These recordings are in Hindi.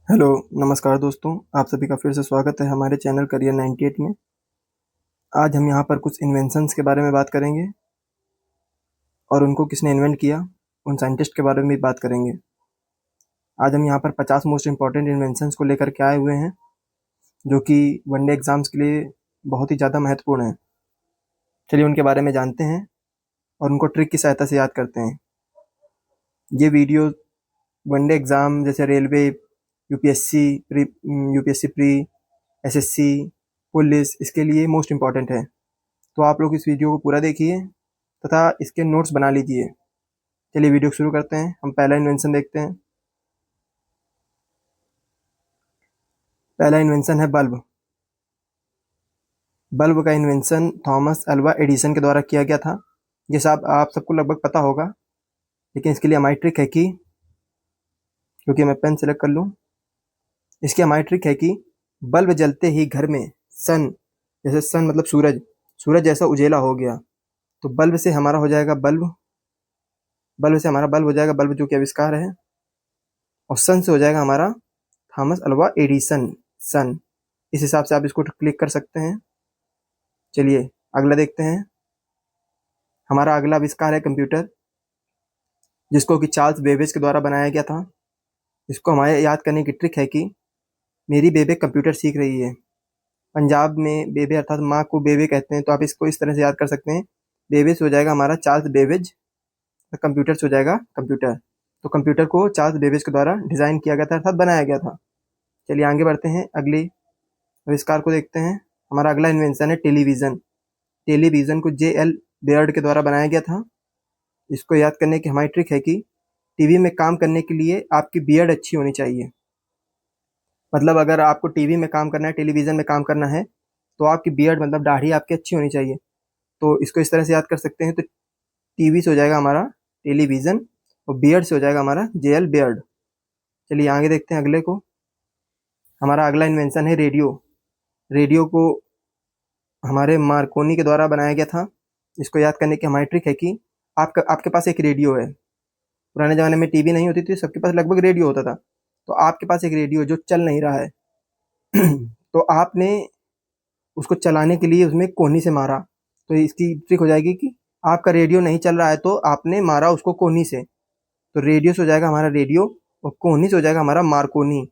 हेलो, नमस्कार दोस्तों। आप सभी का फिर से स्वागत है हमारे चैनल करियर 98 में। आज हम यहाँ पर कुछ इन्वेंशंस के बारे में बात करेंगे और उनको किसने इन्वेंट किया, उन साइंटिस्ट के बारे में भी बात करेंगे। आज हम यहाँ पर 50 मोस्ट इम्पॉर्टेंट इन्वेंशंस को लेकर के आए हुए हैं, जो कि वनडे एग्ज़ाम्स के लिए बहुत ही ज़्यादा महत्वपूर्ण हैं। चलिए उनके बारे में जानते हैं और उनको ट्रिक की सहायता से याद करते हैं। ये वीडियो वनडे एग्ज़ाम जैसे railway, UPSC pre, SSC, police, इसके लिए मोस्ट इम्पॉर्टेंट है। तो आप लोग इस वीडियो को पूरा देखिए तथा इसके नोट्स बना लीजिए। चलिए वीडियो शुरू करते हैं। हम पहला इन्वेंशन देखते हैं। पहला इन्वेंशन है बल्ब। बल्ब का इन्वेंशन थॉमस अल्वा एडिसन के द्वारा किया गया था। ये सब आप सबको लगभग पता होगा, लेकिन इसके लिए हमारी ट्रिक है कि, क्योंकि मैं पेन सेलेक्ट कर लूँ, इसकी हमारी ट्रिक है कि बल्ब जलते ही घर में सन, जैसे सन मतलब सूरज, सूरज जैसा उजेला हो गया, तो बल्ब से हमारा हो जाएगा बल्ब, बल्ब से हमारा बल्ब हो जाएगा, बल्ब जो कि आविष्कार है, और सन से हो जाएगा हमारा थॉमस अल्वा एडिसन, सन। इस हिसाब से आप इसको क्लिक कर सकते हैं। चलिए अगला देखते हैं। हमारा अगला आविष्कार है कंप्यूटर, जिसको कि चार्ल्स बेबेज के द्वारा बनाया गया था। इसको हमारे याद करने की ट्रिक है कि मेरी बेबे कंप्यूटर सीख रही है। पंजाब में बेबे अर्थात माँ को बेबे कहते हैं, तो आप इसको इस तरह से याद कर सकते हैं। बेबे से हो जाएगा हमारा चार्ल्स बेबेज, कंप्यूटर से हो जाएगा कंप्यूटर। तो कंप्यूटर को चार्ल्स बेबेज के द्वारा डिज़ाइन किया गया था अर्थात बनाया गया था। चलिए आगे बढ़ते हैं, अगले आविष्कार को देखते हैं। हमारा अगला इन्वेंशन है टेलीविज़न। टेलीविज़न को जे.एल. बेयर्ड के द्वारा बनाया गया था। इसको याद करने की हमारी ट्रिक है कि टीवी में काम करने के लिए आपकी बियर्ड अच्छी होनी चाहिए। मतलब अगर आपको टीवी में काम करना है, टेलीविज़न में काम करना है, तो आपकी बियर्ड मतलब दाढ़ी आपकी अच्छी होनी चाहिए। तो इसको इस तरह से याद कर सकते हैं। तो टीवी से हो जाएगा हमारा टेलीविज़न और बियर्ड से हो जाएगा हमारा जे.एल. बेयर्ड। चलिए आगे देखते हैं अगले को। हमारा अगला इन्वेंशन है रेडियो। रेडियो को हमारे मार्कोनी के द्वारा बनाया गया था। इसको याद करने की हमारी ट्रिक है कि आपके पास एक रेडियो है। पुराने ज़माने में टीवी नहीं होती थी, सबके पास लगभग रेडियो होता था। तो आपके पास एक रेडियो जो चल नहीं रहा है तो आपने उसको चलाने के लिए उसमें कोहनी से मारा। तो इसकी ट्रिक हो जाएगी कि आपका रेडियो नहीं चल रहा है तो आपने मारा उसको कोहनी से। तो रेडियो से हो जाएगा हमारा रेडियो और कोहनी से हो जाएगा हमारा मार्कोनी।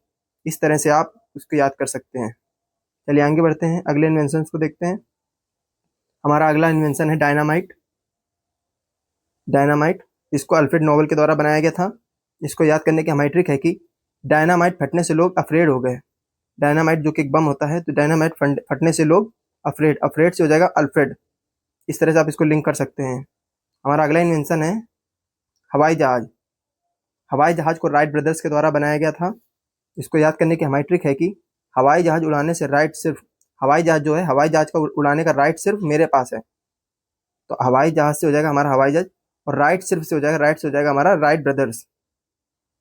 इस तरह से आप उसको याद कर सकते हैं। चलिए आगे बढ़ते हैं, अगले इन्वेंशंस को देखते हैं। हमारा अगला इन्वेंशन है डायनामाइट। डायनामाइट, इसको अल्फ्रेड नोबेल के द्वारा बनाया गया था। इसको याद करने की हमारी ट्रिक है कि डायनामाइट फटने से लोग अफ्रेड हो गए। डायनामाइट जो कि एक बम होता है, तो डायनामाइट फटने से लोग अफ्रेड, अफ्रेड से हो जाएगा अल्फ्रेड। इस तरह से आप इसको लिंक कर सकते हैं। हमारा अगला इन्वेंशन है हवाई जहाज। हवाई जहाज को राइट ब्रदर्स के द्वारा बनाया गया था। इसको याद करने की हमारी ट्रिक है कि हवाई जहाज उड़ाने से राइट सिर्फ, हवाई जहाज जो है, हवाई जहाज का उड़ाने का राइट सिर्फ मेरे पास है। तो हवाई जहाज से हो जाएगा हमारा हवाई जहाज और राइट सिर्फ से हो जाएगा, राइट से हो जाएगा हमारा राइट ब्रदर्स।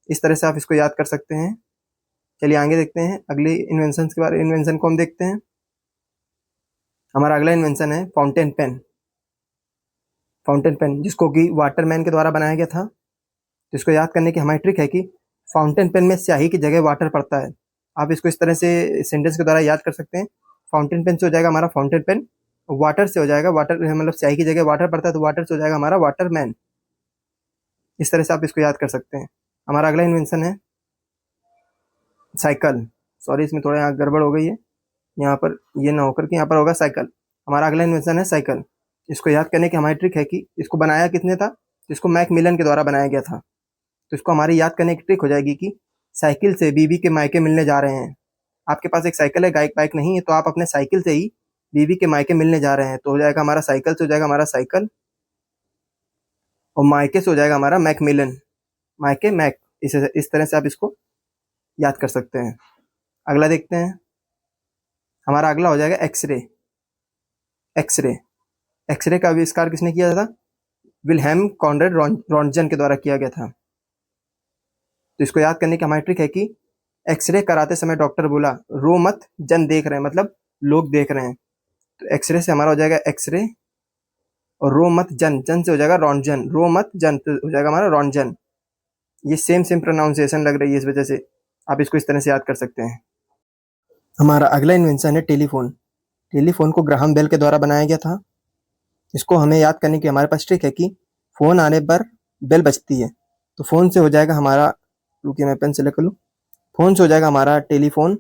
इस तरह से आप इसको याद कर सकते हैं। चलिए आगे देखते हैं, अगले इन्वेंशन के बारे, इन्वेंशन को हम देखते हैं। हमारा अगला इन्वेंशन है फाउंटेन पेन। फाउंटेन पेन, जिसको कि वाटरमैन के द्वारा बनाया गया था। जिसको याद करने की हमारी ट्रिक है कि फाउंटेन पेन में स्याही की जगह वाटर पड़ता है। आप इसको इस तरह से सेंटेंस के द्वारा याद कर सकते हैं। फाउंटेन पेन से हो जाएगा हमारा फाउंटेन पेन, वाटर से हो जाएगा, वाटर मतलब स्याही की जगह वाटर पड़ता है तो वाटर से हो जाएगा हमारा वाटरमैन। इस तरह से आप इसको याद कर सकते हैं। हमारा अगला इन्वेंशन है साइकिल। सॉरी, इसमें थोड़ा यहाँ गड़बड़ हो गई है, यहाँ पर ये ना होकर के यहाँ पर होगा साइकिल। हमारा अगला इन्वेंशन है साइकिल। इसको याद करने की हमारी ट्रिक है कि इसको बनाया किसने था, तो इसको मैकमिलन के द्वारा बनाया गया था। तो इसको हमारी याद करने की ट्रिक हो जाएगी कि साइकिल से बीवी के मायके मिलने जा रहे हैं। आपके पास एक साइकिल है, बाइक नहीं है, तो आप अपने साइकिल से ही बीवी के मायके मिलने जा रहे हैं। तो हो जाएगा हमारा साइकिल से हो जाएगा हमारा साइकिल और मायके से हो जाएगा हमारा मैकमिलन, मायके मैक। इस तरह से आप इसको याद कर सकते हैं। अगला देखते हैं। हमारा अगला हो जाएगा एक्सरे। एक्सरे, एक्सरे का आविष्कार किसने किया था? विल्हेम कॉनरेड रॉन्टजन के द्वारा किया गया था। तो इसको याद करने की हमारी ट्रिक है कि एक्सरे कराते समय डॉक्टर बोला रो मत, जन देख रहे हैं, मतलब लोग देख रहे हैं। तो एक्सरे से हमारा हो जाएगा एक्सरे और रो मत जन, जन से हो जाएगा रॉन्टजन, रो मत जन तो हो जाएगा हमारा रॉन्टजन। ये सेम प्रोनाउंसिएशन लग रही है इस वजह से। आप इसको इस तरह से याद कर सकते हैं। हमारा अगला इन्वेंशन है टेलीफोन। टेलीफोन को ग्राहम बेल के द्वारा बनाया गया था। इसको हमें याद करने की हमारे पास ट्रिक है कि फ़ोन आने पर बेल बजती है, तो फ़ोन से हो जाएगा हमारा, रुकिए मैं पेन सेलेक्ट कर लूँ, फ़ोन से हो जाएगा हमारा टेलीफोन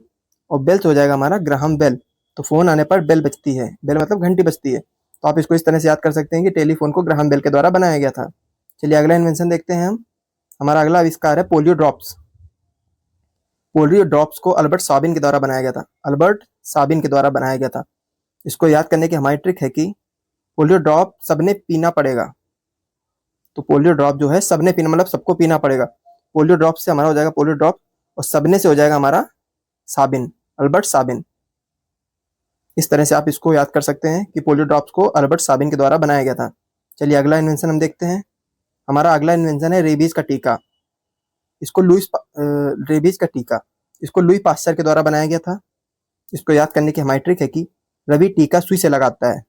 और बेल से हो जाएगा हमारा ग्राहम बेल। तो फ़ोन आने पर बेल बजती है, बेल मतलब घंटी बजती है। तो आप इसको इस तरह से याद कर सकते हैं कि टेलीफोन को ग्राहम बेल के द्वारा बनाया गया था। चलिए अगला इन्वेंशन देखते हैं हम। हमारा अगला आविष्कार है पोलियो ड्रॉप्स। पोलियो ड्रॉप्स को अल्बर्ट साबिन के द्वारा बनाया गया था। अल्बर्ट साबिन के द्वारा बनाया गया था। इसको याद करने की हमारी ट्रिक है कि पोलियो ड्रॉप सबने पीना पड़ेगा। तो पोलियो ड्रॉप जो है सबने पीना, मतलब सबको पीना पड़ेगा। पोलियो ड्रॉप से हमारा हो जाएगा पोलियो ड्रॉप और सबने से हो जाएगा हमारा साबिन, अल्बर्ट साबिन। इस तरह से आप इसको याद कर सकते हैं कि पोलियो ड्रॉप्स को अल्बर्ट साबिन के द्वारा बनाया गया था। चलिए अगला इन्वेंशन हम देखते हैं। हमारा अगला इन्वेंशन है रेबीज का टीका। इसको रेबीज का टीका, इसको लुई पास्चर के द्वारा बनाया गया था। इसको याद करने की हमारी ट्रिक है कि रवि टीका सुई से लगाता है।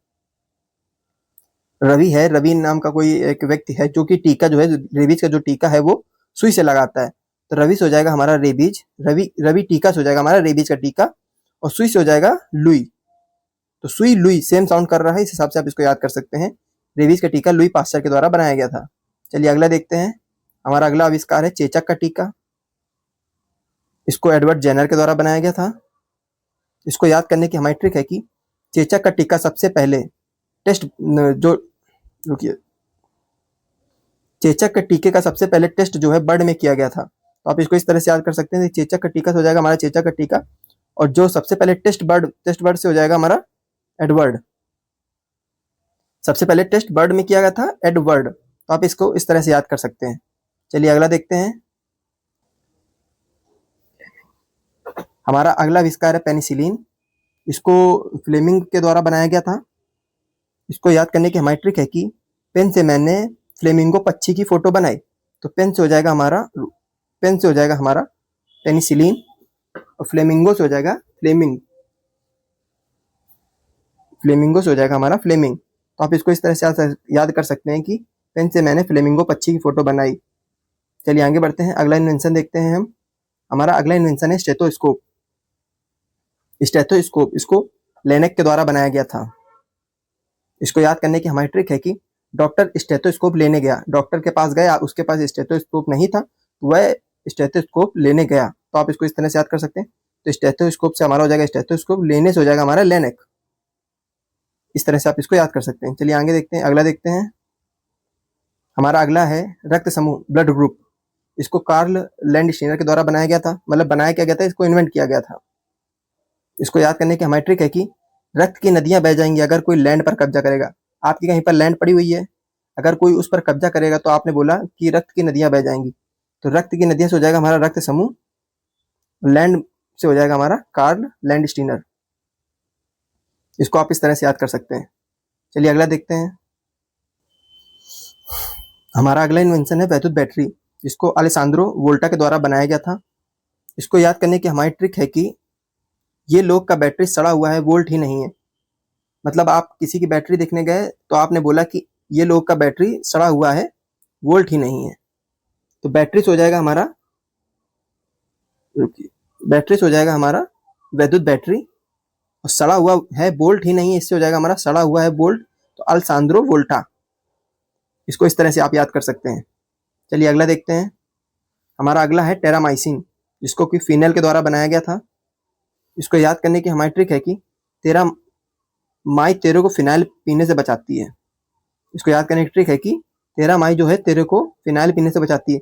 रवि नाम का कोई एक व्यक्ति है जो कि टीका जो है, रेबीज का जो टीका है वो सुई से लगाता है। तो रवि से हो जाएगा हमारा रेबीज, रवि टीका से हो जाएगा हमारा रेबीज का टीका और सुई से हो जाएगा लुई। तो सुई लुई सेम साउंड कर रहा है, इस हिसाब से आप इसको याद कर सकते हैं। रेबीज का टीका लुई पास्चर के द्वारा बनाया गया था। चलिए अगला देखते हैं। हमारा अगला आविष्कार है चेचक का टीका। इसको एडवर्ड जेनर के द्वारा बनाया गया था। इसको याद करने की हमारी ट्रिक है कि चेचक का टीका सबसे पहले टेस्ट जो रुकिए चेचक के टीके का सबसे पहले टेस्ट जो है बर्ड में किया गया था। तो आप इसको इस तरह से याद कर सकते हैं। चेचक का टीका से हो जाएगा हमारा चेचक का टीका और जो सबसे पहले टेस्ट बर्ड से हो जाएगा हमारा एडवर्ड। सबसे पहले टेस्ट बर्ड में किया गया था एडवर्ड। तो आप इसको इस तरह से याद कर सकते हैं। चलिए अगला देखते हैं। हमारा अगला आविष्कार है पेनिसिलिन। इसको फ्लेमिंग के द्वारा बनाया गया था। इसको याद करने की हमारी ट्रिक है कि पेन से मैंने फ्लेमिंगो पक्षी की फोटो बनाई। तो पेन से हो जाएगा हमारा पेनिसिलिन और फ्लेमिंगो से हो जाएगा फ्लेमिंगो से हो जाएगा हमारा फ्लेमिंग। तो आप इसको इस तरह से याद कर सकते हैं कि पेन से मैंने फ्लेमिंगो पक्षी की फोटो बनाई। चलिए आगे बढ़ते हैं, अगला इन्वेंशन देखते हैं हम। हमारा अगला इन्वेंशन है स्टेथोस्कोप। इसको लेनेक के द्वारा बनाया गया था। इसको याद करने की हमारी ट्रिक है कि डॉक्टर स्टेथोस्कोप लेने गया, डॉक्टर के पास गया, उसके पास स्टेथोस्कोप नहीं था, वह स्टेथोस्कोप लेने गया। तो आप इसको इस तरह से याद कर सकते हैं। तो स्टेथोस्कोप से हमारा हो जाएगा स्टेथोस्कोप, लेने से हो जाएगा हमारा लेनेक। इस तरह से आप इसको याद कर सकते हैं। चलिए आगे देखते हैं, अगला देखते हैं। हमारा अगला है रक्त समूह, ब्लड ग्रुप। इसको कार्ल लैंडस्टीनर के द्वारा बनाया गया था, मतलब बनाया क्या गया था, इसको इन्वेंट किया गया था। इसको याद करने की हमारी ट्रिक है कि रक्त की नदियां बह जाएंगी अगर कोई लैंड पर कब्जा करेगा। आपकी कहीं पर लैंड पड़ी हुई है, अगर कोई उस पर कब्जा करेगा तो आपने बोला कि रक्त की नदियां बह जाएंगी। तो रक्त की नदियां से हो जाएगा हमारा रक्त समूह, लैंड से हो जाएगा हमारा कार्ल लैंडस्टीनर। इसको आप इस तरह से याद कर सकते हैं। चलिए अगला देखते हैं। हमारा अगला इन्वेंशन है वैद्युत बैटरी। जिसको अलेसांद्रो वोल्टा के द्वारा बनाया गया था। इसको याद करने की हमारी ट्रिक है कि ये लोग का बैटरी सड़ा हुआ है, वोल्ट ही नहीं है। मतलब आप किसी की बैटरी देखने गए तो आपने बोला कि ये लोग का बैटरी सड़ा हुआ है, वोल्ट ही नहीं है। तो बैटरी से हो जाएगा हमारा वैद्युत बैटरी और सड़ा हुआ है, बोल्ट ही नहीं है, इससे हो जाएगा हमारा सड़ा हुआ है बोल्ट। तो अलेसांद्रो वोल्टा। इसको इस तरह से आप याद कर सकते हैं। चलिए अगला देखते हैं। हमारा अगला है टेरामाइसिन, जिसको कि फिनेल के द्वारा बनाया गया था। इसको याद करने की हमारी ट्रिक है कि तेरे को फिनाइल पीने से बचाती है। इसको याद करने की ट्रिक है कि तेरामाई जो है तेरे को फिनाइल पीने से बचाती है।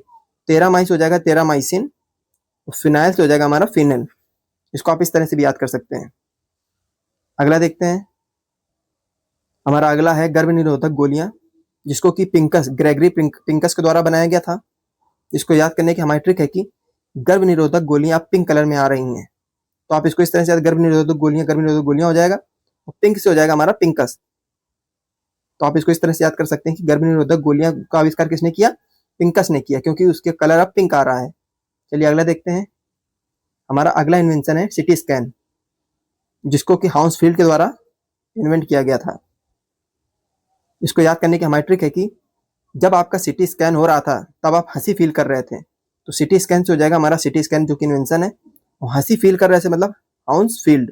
तेरामाई से हो जाएगा तेरामाइसिन और फिनाइल से हो जाएगा हमारा फिनेल। इसको आप इस तरह से भी याद कर सकते हैं। अगला देखते हैं। हमारा अगला है गर्भ निरोधक गोलियां, जिसको कि ग्रेगरी पिंकस के द्वारा बनाया गया था। इसको याद करने की हमारी ट्रिक है कि गर्भ निरोधक गोलियां पिंक कलर में आ रही हैं। तो आप इसको इस तरह से गर्भ निरोधक गोलियां हो जाएगा और पिंक से हो जाएगा हमारा पिंकस। तो आप इसको इस तरह से याद कर सकते हैं कि गर्भ निरोधक गोलियां का आविष्कार किसने किया? पिंकस ने किया, क्योंकि उसके कलर अब पिंक आ रहा है। चलिए अगला देखते हैं। हमारा अगला इन्वेंशन है सिटी स्कैन, जिसको कि हाउसफील्ड के द्वारा इन्वेंट किया गया था। इसको याद करने की हमारी ट्रिक है कि जब आपका सिटी स्कैन हो रहा था तब आप हंसी फील कर रहे थे, तो सिटी स्कैन से हो जाएगा हमारा सिटी स्कैन, जो कि इन्वेंशन है। और हंसी फील कर रहे से मतलब हाउंस फील्ड,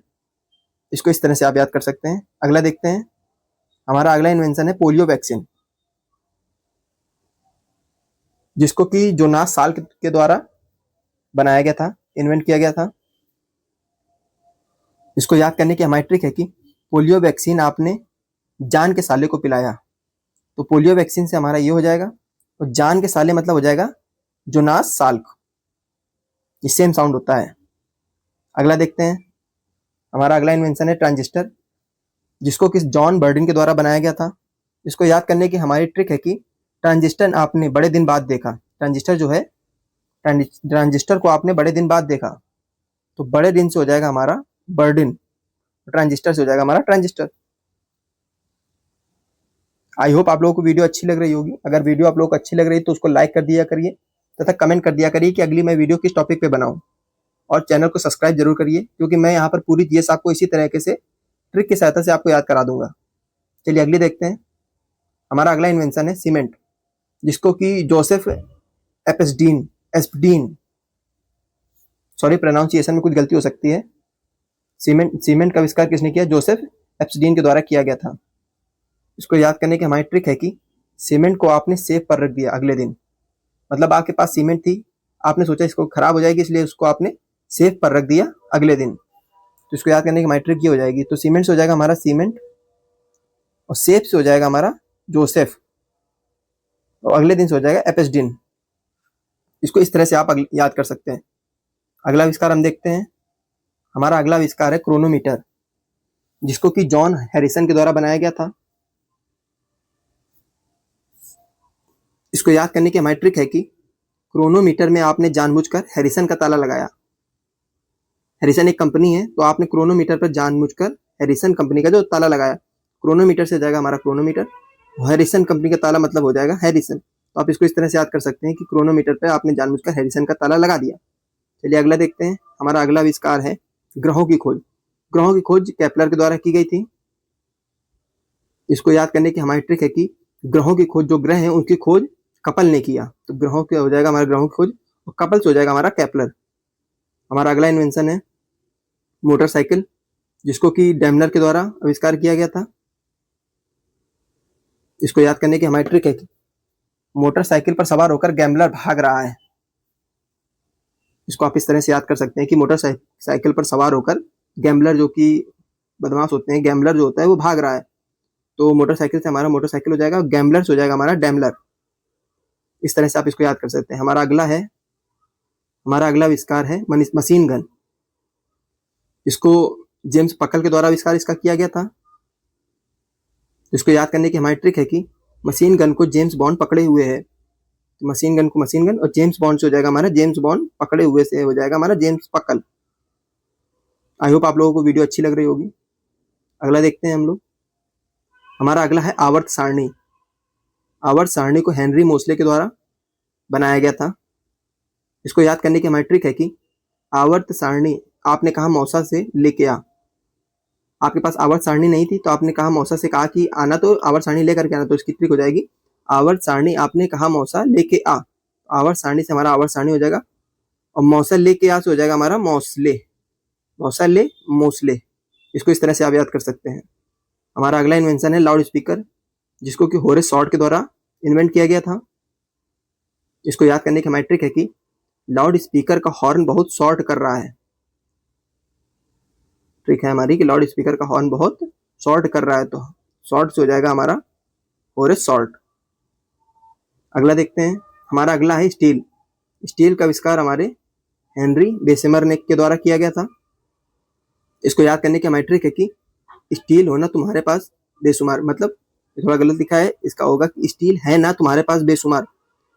इसको इस तरह से आप याद कर सकते हैं। अगला देखते हैं, हमारा अगला इन्वेंशन है पोलियो वैक्सीन, जिसको कि जोनास साल्क के द्वारा बनाया गया था, इन्वेंट किया गया था। इसको याद करने की हमारी ट्रिक है कि पोलियो वैक्सीन आपने जान के साले को पिलाया, तो पोलियो वैक्सीन से हमारा ये हो जाएगा। और जान के साले मतलब हो जाएगा जोनास साल्क, ये सेम साउंड होता है। अगला देखते हैं, हमारा अगला इन्वेंशन है ट्रांजिस्टर, जिसको कि जॉन बर्डिन के द्वारा बनाया गया था। इसको याद करने की हमारी ट्रिक है कि ट्रांजिस्टर आपने बड़े दिन बाद देखा, ट्रांजिस्टर जो है, ट्रांजिस्टर को आपने बड़े दिन बाद देखा, तो बड़े दिन से हो जाएगा हमारा बर्डिन, ट्रांजिस्टर से हो जाएगा हमारा ट्रांजिस्टर। आई होप आप लोगों को वीडियो अच्छी लग रही होगी। अगर वीडियो आप लोगों को अच्छी लग रही है तो उसको लाइक कर दिया करिए तथा कमेंट कर दिया करिए कि अगली मैं वीडियो किस टॉपिक पे बनाऊं, और चैनल को सब्सक्राइब जरूर करिए, क्योंकि मैं यहाँ पर पूरी चीज़ आपको इसी तरीके से ट्रिक की सहायता से आपको याद करा दूंगा। चलिए अगली देखते हैं, हमारा अगला इन्वेंशन है सीमेंट, जिसको कि जोसेफ एस्पडीन, सॉरी प्रोनाउंसिएशन में कुछ गलती हो सकती है। सीमेंट का आविष्कार किसने किया? जोसेफ एस्पडीन के द्वारा किया गया था। इसको याद करने की हमारी ट्रिक है कि सीमेंट को आपने सेफ पर रख दिया अगले दिन, मतलब आपके पास सीमेंट थी, आपने सोचा इसको खराब हो जाएगी, इसलिए उसको आपने सेफ पर रख दिया अगले दिन। तो इसको याद करने की हमारी ट्रिक ये हो जाएगी, तो सीमेंट से हो जाएगा हमारा सीमेंट, और सेफ से हो जाएगा हमारा जोसेफ, और अगले दिन से हो जाएगा एपेस्डिन। इसको इस तरह से आप याद कर सकते हैं। अगला आविष्कार हम देखते हैं, हमारा अगला आविष्कार है क्रोनोमीटर, जिसको कि जॉन हैरिसन के द्वारा बनाया गया था। इसको याद करने की हमारी ट्रिक है कि क्रोनोमीटर में आपने जानबूझकर हैरिसन का ताला लगाया। हैरिसन एक कंपनी है, तो आपने क्रोनोमीटर पर जानबूझकर हैरिसन कंपनी का जो ताला लगाया, क्रोनोमीटर से जाएगा हमारा क्रोनोमीटर, हैरिसन कंपनी का ताला मतलब हो जाएगा हैरिसन। तो आप इसको इस तरह से याद कर सकते हैं कि क्रोनोमीटर पर आपने जानबूझकर हैरिसन का ताला लगा दिया। चलिए अगला देखते हैं, हमारा अगला आविष्कार है ग्रहों की खोज। ग्रहों की खोज केपलर के द्वारा की गई थी। इसको याद करने की हमारी ट्रिक है कि ग्रहों की खोज, जो ग्रह हैं उनकी खोज कपल ने किया, तो ग्रहों की हो जाएगा हमारा ग्रहों की खोज, और कपल से हो जाएगा हमारा केपलर। हमारा अगला इन्वेंशन है मोटरसाइकिल, जिसको कि डेमलर के द्वारा आविष्कार किया गया था। इसको याद करने की हमारी ट्रिक है कि मोटरसाइकिल पर सवार होकर गैम्बलर भाग रहा है। इसको आप इस तरह से याद कर सकते हैं कि मोटरसाइकिल पर सवार होकर गैम्बलर, जो कि बदमाश होते हैं, गैम्बलर जो होता है वो भाग रहा है, तो मोटरसाइकिल से हमारा मोटरसाइकिल हो जाएगा, गैम्बलर से हो जाएगा हमारा डैमलर। इस तरह से आप इसको याद कर सकते हैं। हमारा अगला आविष्कार है मशीन गन, इसको जेम्स पकल के द्वारा आविष्कार इसका किया गया था। इसको याद करने की हमारी ट्रिक है कि मशीन गन को जेम्स बॉन्ड पकड़े हुए है, तो मशीन गन को मशीन गन, और जेम्स बॉन्ड से हो जाएगा हमारा जेम्स बॉन्ड, पकड़े हुए से हो जाएगा हमारा जेम्स पकल। आई होप आप लोगों को वीडियो अच्छी लग रही होगी। अगला देखते हैं हम लोग, हमारा अगला है आवर्त सारणी। आवर्त सारणी को हेनरी मोसले के द्वारा बनाया गया था। इसको याद करने की हमारी ट्रिक है कि आवर्त सारणी आपने कहा मौसा से लेके आ, आपके पास आवर्त सारणी नहीं थी, तो आपने कहा मौसा से कहा कि आना, तो आवर्त सारणी लेकर के आना, तो इसकी ट्रिक हो जाएगी आवर्त सारणी आपने कहा मौसा लेके आ। आवर्त सारणी से हमारा आवर्त सारणी हो जाएगा, और मौसा लेके आ से हो जाएगा हमारा मौसले, मौसा ले मोसले। इसको इस तरह से आप याद कर सकते हैं। हमारा अगला इन्वेंशन है लाउड स्पीकर, जिसको कि होरेस शॉर्ट के द्वारा इन्वेंट किया गया था। इसको याद करने की हमारी ट्रिक है कि लाउड स्पीकर का हॉर्न बहुत शॉर्ट कर रहा है। ट्रिक है हमारी कि लाउड स्पीकर का हॉर्न बहुत शॉर्ट कर रहा है, तो शॉर्ट से हो जाएगा हमारा होरेस शॉर्ट। अगला देखते हैं, हमारा अगला है स्टील। स्टील का आविष्कार हमारे हेनरी बेसेमर ने के द्वारा किया गया था। इसको याद करने की हमारी ट्रिक है कि स्टील होना तुम्हारे पास बेशुमार, मतलब थोड़ा गलत लिखा है, इसका होगा कि स्टील है ना तुम्हारे पास बेशुमार।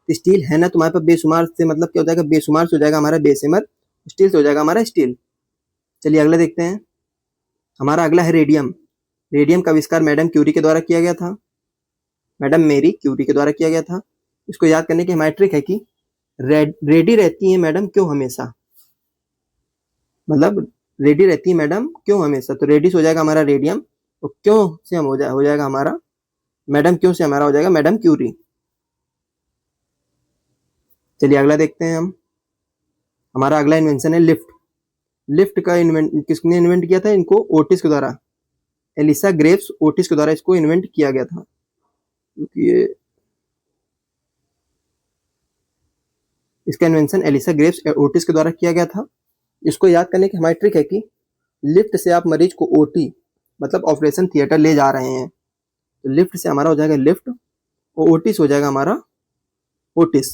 स्टील है ना तुम्हारे पास बेशुमार से मतलब क्या हो जाएगा, बेशुमार से हो जाएगा हमारा बेसेमर, स्टील से हो जाएगा हमारा स्टील। चलिए अगला देखते हैं, हमारा अगला है रेडियम। रेडियम का आविष्कार मैडम क्यूरी के द्वारा किया गया था, मैडम मेरी क्यूरी के द्वारा किया गया था। इसको याद करने की हमारी ट्रिक है कि रेडी रहती है मैडम क्यों हमेशा, मतलब रेडी रहती है मैडम क्यों हमेशा, तो रेडी से हो जाएगा हमारा रेडियम, तो क्यों से हम हो जाएगा हमारा मैडम, क्यों से हमारा हो जाएगा मैडम क्यूरी। चलिए अगला देखते हैं हम, हमारा अगला इन्वेंशन है लिफ्ट। लिफ्ट का किसने इन्वेंट किया था? इनको ओटिस के द्वारा, एलिसा ग्रेव्स ओटिस के द्वारा इसको इन्वेंट किया गया था। ये इसका इन्वेंशन एलिसा ग्रेव्स ओटिस के द्वारा किया गया था। इसको याद करने की हमारी ट्रिक है कि लिफ्ट से आप मरीज को ओटी मतलब ऑपरेशन थिएटर ले जा रहे हैं, तो लिफ्ट से हमारा हो जाएगा लिफ्ट और ओटिस हो जाएगा हमारा ओटिस।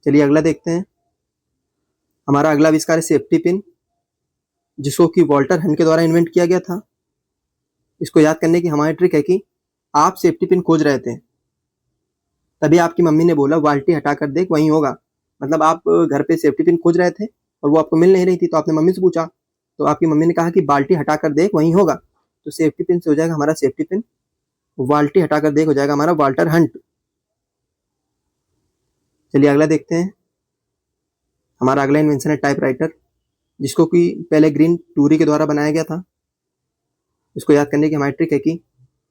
चलिए अगला देखते हैं। हमारा अगला आविष्कार है सेफ्टी पिन, जिसको कि वॉल्टर हंट के द्वारा इन्वेंट किया गया था। इसको याद करने की हमारी ट्रिक है कि आप सेफ्टी पिन खोज रहे थे, तभी आपकी मम्मी ने बोला बाल्टी हटा कर देख वहीं होगा। मतलब आप घर पे सेफ्टी पिन खोज रहे थे और वो आपको मिल नहीं रही थी, तो आपने मम्मी से पूछा, तो आपकी मम्मी ने कहा कि बाल्टी हटा कर देख वहीं होगा। तो सेफ्टी पिन से हो जाएगा हमारा सेफ्टी पिन, बाल्टी हटा कर देख हो जाएगा हमारा वाल्टर हंट। चलिए अगला देखते हैं। हमारा अगला इन्वेंशन है टाइपराइटर, जिसको कि पहले ग्रीन टूरी के द्वारा बनाया गया था। इसको याद करने की हमारी ट्रिक है कि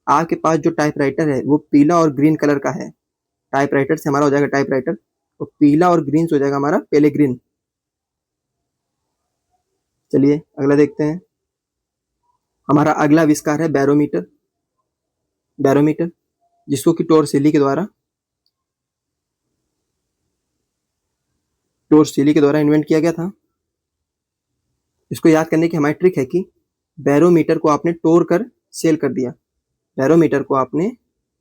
आपके पास जो टाइपराइटर है वो पीला और ग्रीन कलर का है। टाइपराइटर से हमारा हो जाएगा टाइपराइटर, तो पीला और ग्रीन से हो जाएगा हमारा पेलेग्रीन। चलिए अगला देखते हैं। हमारा अगला आविष्कार है बैरोमीटर। बैरोमीटर जिसको कि टोरसेली के द्वारा इन्वेंट किया गया था। इसको याद करने की हमारी ट्रिक है कि बैरोमीटर को आपने तोड़ कर सेल कर दिया। बैरोमीटर को आपने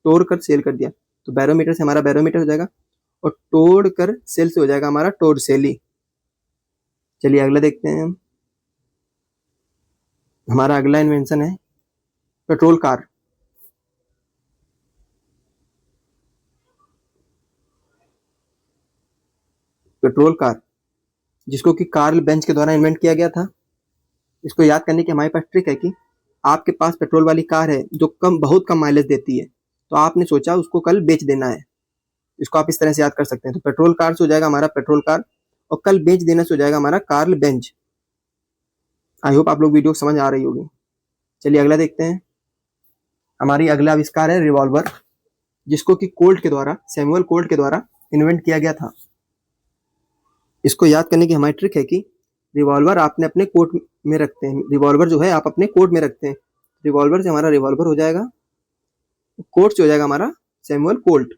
तोड़ कर सेल कर दिया, तो बैरोमीटर से हमारा बैरोमीटर हो जाएगा और तोड़ कर सेल से हो जाएगा हमारा टोरसेली। चलिए अगला देखते हैं हम। हमारा अगला इन्वेंशन है पेट्रोल कार। पेट्रोल कार जिसको कि कार्ल बेंच के द्वारा इन्वेंट किया गया था। इसको याद करने की हमारे पास ट्रिक है कि आपके पास पेट्रोल वाली कार है जो बहुत कम माइलेज देती है, तो आपने सोचा उसको कल बेच देना है। इसको आप इस तरह से याद कर सकते हैं। तो पेट्रोल कार से हो जाएगा हमारा पेट्रोल कार और कल बेच देना से हो जाएगा हमारा कार्ल बेंच। आई होप आप लोग वीडियो समझ आ रही होगी। चलिए अगला देखते हैं। हमारी अगला आविष्कार है रिवॉल्वर, जिसको कि सैमुअल कोल्ट के द्वारा इन्वेंट किया गया था। इसको याद करने की हमारी ट्रिक है कि रिवॉल्वर आपने अपने कोट में रखते हैं। रिवॉल्वर जो है आप अपने कोट में रखते हैं। रिवॉल्वर से हमारा रिवॉल्वर हो जाएगा, कोट से हो जाएगा हमारा सैमुअल कोल्ट।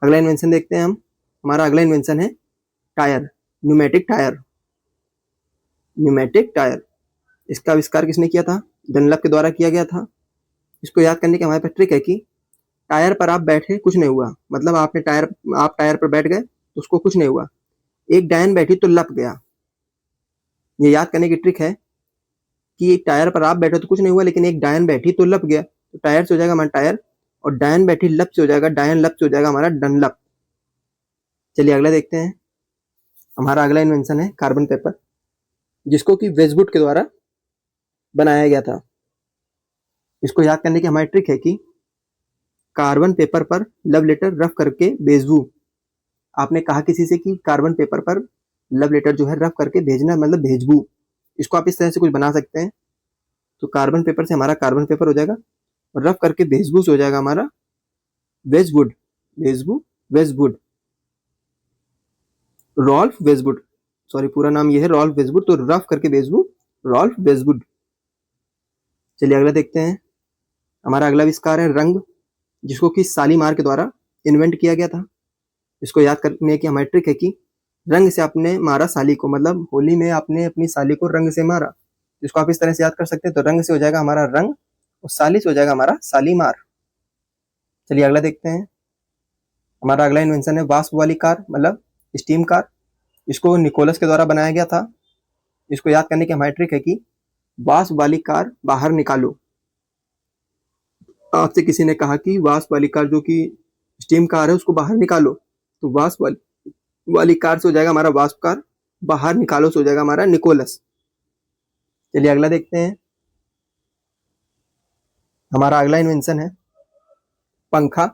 अगला इन्वेंशन देखते हैं हम। हमारा अगला इन्वेंशन है tyre, pneumatic tyre. Pneumatic tyre इसका आविष्कार किसने किया था? डनलप के द्वारा किया गया था। इसको याद करने की हमारे पास ट्रिक है कि टायर पर आप बैठे कुछ नहीं हुआ, मतलब आप टायर पर बैठ गए तो उसको कुछ नहीं हुआ। एक डायन बैठी तो लप गया। ये याद करने की ट्रिक है कि टायर पर आप बैठे तो कुछ नहीं हुआ, लेकिन एक डायन बैठी तो लप गया। तो टायर से हो जाएगा हमारा टायर और डायन बैठी लप से हो जाएगा, डायन लप से हो जाएगा हमारा डनलप। चलिए अगला देखते हैं। हमारा अगला इन्वेंशन है कार्बन पेपर, जिसको कि वेजवुड के द्वारा बनाया गया था। इसको याद करने की हमारी ट्रिक है कि कार्बन पेपर पर लव लेटर रफ करके भेजबू। आपने कहा किसी से कि कार्बन पेपर पर लव लेटर जो है रफ करके भेजना, मतलब भेजबू। इसको आप इस तरह से कुछ बना सकते हैं। तो कार्बन पेपर से हमारा कार्बन पेपर हो जाएगा और रफ करके भेजबू से हो जाएगा हमारा वेजवुड। भेजबू वेजवुड, रॉल्फ वेजवुड, सॉरी पूरा नाम ये है रॉल्फ वेजवुड, तो रफ करके भेजबू रॉल्फ वेजवुड। चलिए अगला देखते हैं। हमारा अगला आविष्कार है रंग, जिसको कि शालीमार के द्वारा इन्वेंट किया गया था। इसको याद करने की हमारी ट्रिक है कि रंग से आपने मारा साली को, मतलब होली में आपने अपनी साली को रंग से मारा। इसको आप इस तरह से याद कर सकते हैं। तो रंग से हो जाएगा हमारा रंग और साली से हो जाएगा हमारा शालीमार। चलिए अगला देखते हैं। हमारा अगला इन्वेंशन है वाष्प वाली कार, मतलब स्टीम कार। इसको निकोलस के द्वारा बनाया गया था। इसको याद करने की हमारी ट्रिक है कि वाष्प वाली कार बाहर निकालो। आपसे किसी ने कहा कि वाष्प वाली कार जो कि स्टीम कार है उसको बाहर निकालो, तो वाष्प वाली कार से हो जाएगा हमारा वाष्प कार, बाहर निकालो से हो जाएगा हमारा निकोलस। चलिए अगला देखते हैं। हमारा अगला इन्वेंशन है पंखा,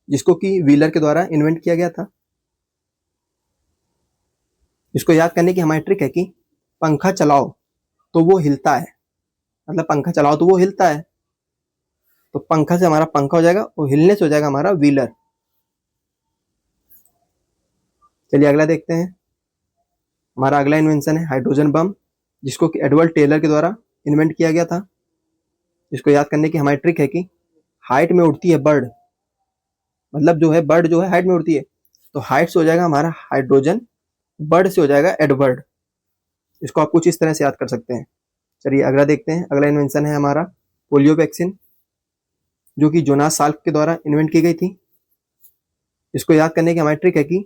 जिसको कि व्हीलर के द्वारा इन्वेंट किया गया था। इसको याद करने की हमारी ट्रिक है कि पंखा चलाओ तो वो हिलता है, मतलब पंखा चलाओ तो वो हिलता है। तो पंखा से हमारा पंखा हो जाएगा और हिलने से हो जाएगा हमारा व्हीलर। चलिए अगला देखते हैं। हमारा अगला इन्वेंशन है हाइड्रोजन बम, जिसको कि एडवर्ड टेलर के द्वारा इन्वेंट किया गया था। इसको याद करने की हमारी ट्रिक है कि हाइट में उड़ती है बर्ड, मतलब जो है बर्ड जो है हाइट में उड़ती है, तो हाइट से हो जाएगा हमारा हाइड्रोजन, बर्ड से हो जाएगा एडवर्ड। इसको आप कुछ इस तरह से याद कर सकते हैं। चलिए अगला देखते हैं। अगला इन्वेंशन है हमारा पोलियो वैक्सीन, जो कि जोनास साल्क के द्वारा इन्वेंट की गई थी। इसको याद करने की हमारी ट्रिक है कि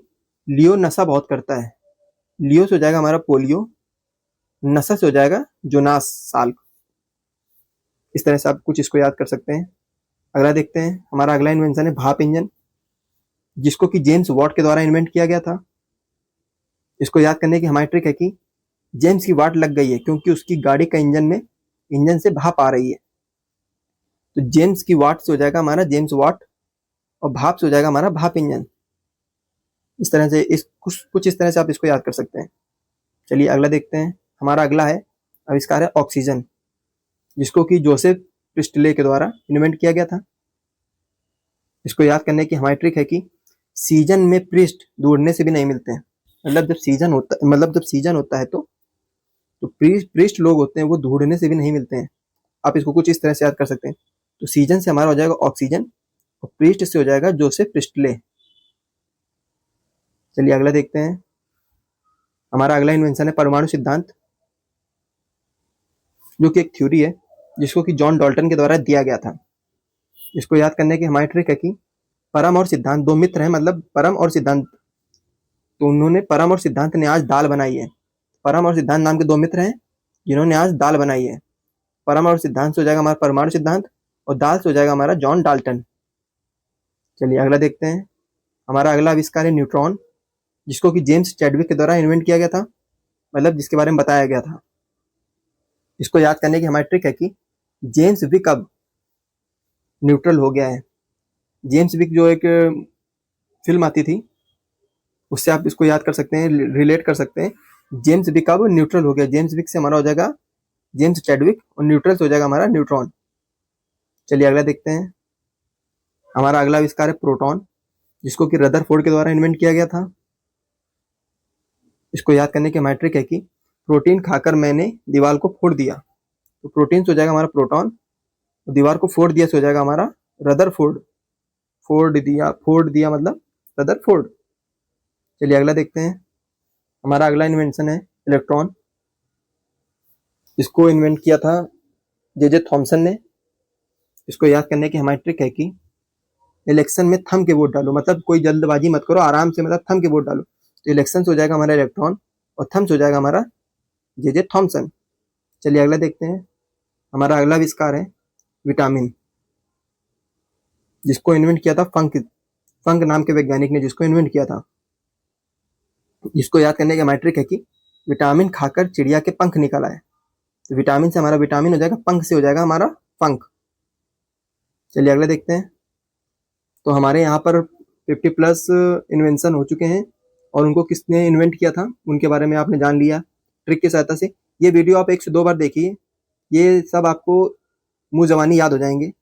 लियो नशा बहुत करता है, लियो से हो जाएगा हमारा पोलियो, नशा से हो जाएगा जोनास साल्क। इस तरह से आप कुछ इसको याद कर सकते हैं। अगला देखते हैं। हमारा अगला इन्वेंशन है भाप इंजन, जिसको कि जेम्स वॉट के द्वारा इन्वेंट किया गया था। इसको याद करने की हमारी ट्रिक है कि जेम्स की वाट लग गई है क्योंकि उसकी गाड़ी का इंजन से भाप आ रही है, तो जेम्स की वाट से हो जाएगा हमारा जेम्स वॉट, और भाप से हो जाएगा हमारा भाप इंजन। इस तरह से कुछ इस तरह से आप इसको याद कर सकते हैं। चलिए अगला देखते हैं। हमारा अगला है आविष्कार है ऑक्सीजन, जिसको कि जोसेफ प्रिस्टले के द्वारा इन्वेंट किया गया था। इसको याद करने की हमारी ट्रिक है कि सीजन में प्रिस्ट ढूंढने से भी नहीं मिलते हैं, मतलब जब सीजन होता है तो प्रिस्ट लोग होते हैं वो ढूंढने से भी नहीं मिलते हैं। आप इसको कुछ इस तरह से याद कर सकते हैं। तो सीजन से हमारा हो जाएगा ऑक्सीजन, और प्रिस्ट से हो जाएगा जोसेफ प्रिस्टले। चलिए अगला देखते हैं। हमारा अगला इन्वेंशन है परमाणु सिद्धांत, जो कि एक थ्योरी है जिसको कि जॉन डाल्टन के द्वारा दिया गया था। इसको याद करने की हमारी ट्रिक है कि परम और सिद्धांत दो मित्र हैं, मतलब परम और सिद्धांत, तो उन्होंने परम और सिद्धांत ने आज दाल बनाई है। परम और सिद्धांत नाम के दो मित्र हैं जिन्होंने आज दाल बनाई है। परम और सिद्धांत से हो जाएगा हमारा परमाणु सिद्धांत, और दाल से हो जाएगा हमारा जॉन डाल्टन। चलिए अगला देखते हैं। हमारा अगला आविष्कार है न्यूट्रॉन, जिसको कि जेम्स चैडविक के द्वारा इन्वेंट किया गया था, मतलब जिसके बारे में बताया गया था। इसको याद करने की हमारी ट्रिक है कि जेम्स विक अब न्यूट्रल हो गया है। जेम्स विक जो एक फिल्म आती थी, उससे आप इसको याद कर सकते हैं, रिलेट कर सकते हैं। जेम्स विक अब न्यूट्रल हो गया, जेम्स विक से हमारा हो जाएगा जेम्स चैडविक, और न्यूट्रल से हो जाएगा हमारा न्यूट्रॉन। चलिए अगला देखते हैं। हमारा अगला आविष्कार है प्रोटॉन, जिसको कि रदरफोर्ड के द्वारा इन्वेंट किया गया था। इसको याद करने की हमारी ट्रिक है कि प्रोटीन खाकर मैंने दीवार को फोड़ दिया, तो प्रोटीन से हो जाएगा हमारा प्रोटॉन, तो दीवार को फोड़ दिया से हो जाएगा हमारा रदरफोर्ड। फोड़ दिया मतलब रदरफोर्ड। चलिए अगला देखते हैं। हमारा अगला इन्वेंशन है इलेक्ट्रॉन, इसको इन्वेंट किया था जे थॉमसन ने। इसको याद करने की हमारी ट्रिक है कि इलेक्शन में थम के वोट डालो, मतलब कोई जल्दबाजी मत करो, आराम से मतलब थम के वोट डालो। तो इलेक्शन से हो जाएगा हमारा इलेक्ट्रॉन, और थम से हो जाएगा हमारा जे थॉमसन। चलिए अगला देखते हैं। हमारा अगला आविष्कार है विटामिन, जिसको इन्वेंट किया था फंक नाम के वैज्ञानिक ने जिसको इन्वेंट किया था। जिसको याद करने की हमारी ट्रिक है कि विटामिन खाकर चिड़िया के पंख निकल आए, तो विटामिन से हमारा विटामिन हो जाएगा, पंख से हो जाएगा हमारा पंख। चलिए अगला देखते हैं। तो हमारे यहाँ पर 50+ इन्वेंशन हो चुके हैं, और उनको किसने इन्वेंट किया था उनके बारे में आपने जान लिया ट्रिक की सहायता से। ये वीडियो आप 1 से 2 बार देखिए, ये सब आपको मुंह जबानी याद हो जाएंगे।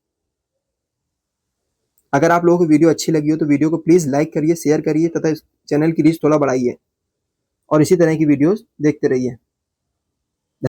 अगर आप लोगों को वीडियो अच्छी लगी हो तो वीडियो को प्लीज़ लाइक करिए, शेयर करिए, तथा इस चैनल की रीच थोड़ा बढ़ाइए, और इसी तरह की वीडियोस देखते रहिए।